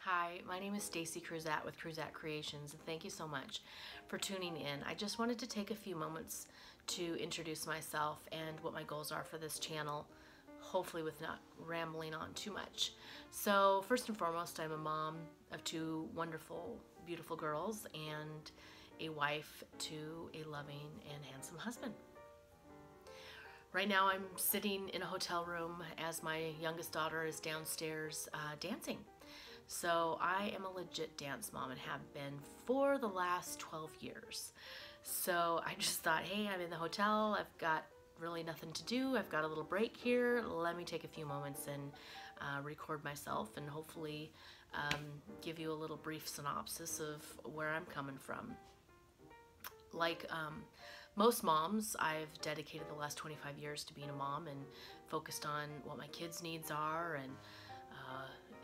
Hi, my name is Stacy Cruzat with Cruzat Creations, and thank you so much for tuning in. I just wanted to take a few moments to introduce myself and what my goals are for this channel, hopefully with not rambling on too much. So first and foremost, I'm a mom of two wonderful, beautiful girls and a wife to a loving and handsome husband. Right now I'm sitting in a hotel room as my youngest daughter is downstairs dancing. So I am a legit dance mom and have been for the last 12 years. So I just thought, hey, I'm in the hotel, I've got really nothing to do, I've got a little break here, let me take a few moments and record myself and hopefully give you a little brief synopsis of where I'm coming from. Like most moms, I've dedicated the last 25 years to being a mom and focused on what my kids' needs are and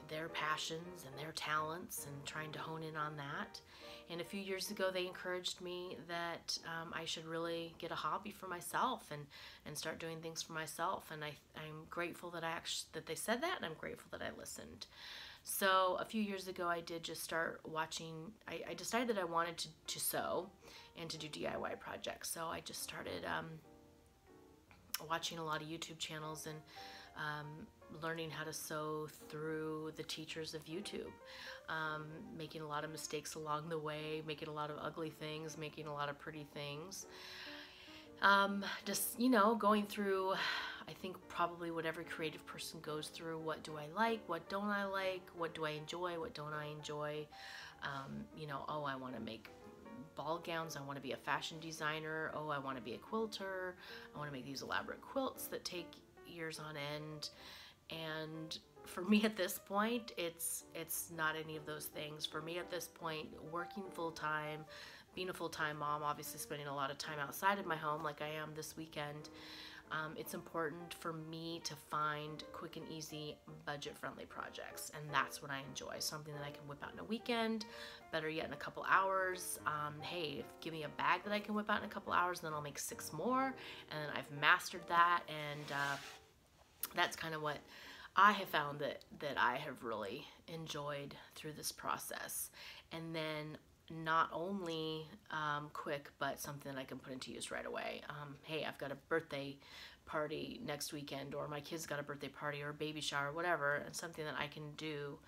their passions and their talents and trying to hone in on that. And a few years ago they encouraged me that I should really get a hobby for myself and start doing things for myself, and I'm grateful that that they said that, and I'm grateful that I listened. So a few years ago I did just start watching, I decided that I wanted to sew and to do DIY projects. So I just started watching a lot of YouTube channels and learning how to sew through the teachers of YouTube, making a lot of mistakes along the way, making a lot of ugly things, making a lot of pretty things. Just, you know, going through, I think probably what every creative person goes through. What do I like? What don't I like? What do I enjoy? What don't I enjoy? You know, oh, I want to make ball gowns, I want to be a fashion designer, oh, I want to be a quilter, I want to make these elaborate quilts that take years on end. And for me at this point, it's not any of those things. For me at this point, working full-time, being a full-time mom, obviously spending a lot of time outside of my home like I am this weekend, it's important for me to find quick and easy, budget-friendly projects, and that's what I enjoy. Something that I can whip out in a weekend, better yet in a couple hours. Hey, give me a bag that I can whip out in a couple hours, and then I'll make 6 more, and then I've mastered that, and that's kind of what I have found that I have really enjoyed through this process. And then not only quick, but something that I can put into use right away. Hey, I've got a birthday party next weekend, or my kid's got a birthday party or a baby shower, whatever, and something that I can do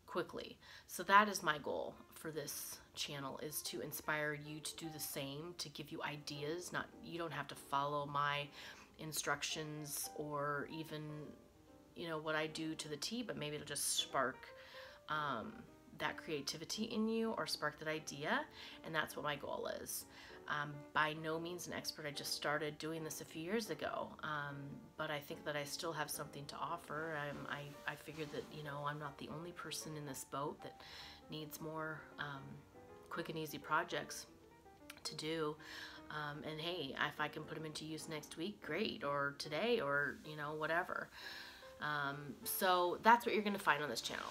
quickly. So that is my goal for this channel, is to inspire you to do the same, to give you ideas. You don't have to follow my instructions or even, you know, what I do to the T, but maybe it'll just spark that creativity in you, or spark that idea, and that's what my goal is. By no means an expert. I just started doing this a few years ago, but I think that I still have something to offer. I figured that, you know, I'm not the only person in this boat that needs more quick and easy projects to do. And hey, if I can put them into use next week, great, or today, or, you know, whatever. So that's what you're going to find on this channel.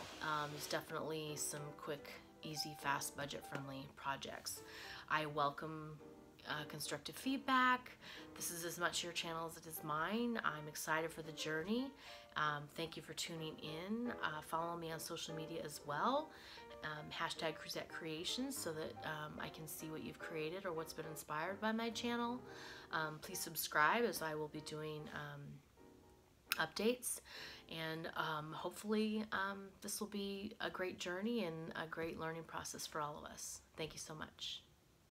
There's definitely some quick, easy, fast, budget-friendly projects. I welcome constructive feedback. This is as much your channel as it is mine. I'm excited for the journey. Thank you for tuning in. Follow me on social media as well. Hashtag Cruzat Creations, so that I can see what you've created or what's been inspired by my channel. Please subscribe, as I will be doing updates, and hopefully this will be a great journey and a great learning process for all of us. Thank you so much.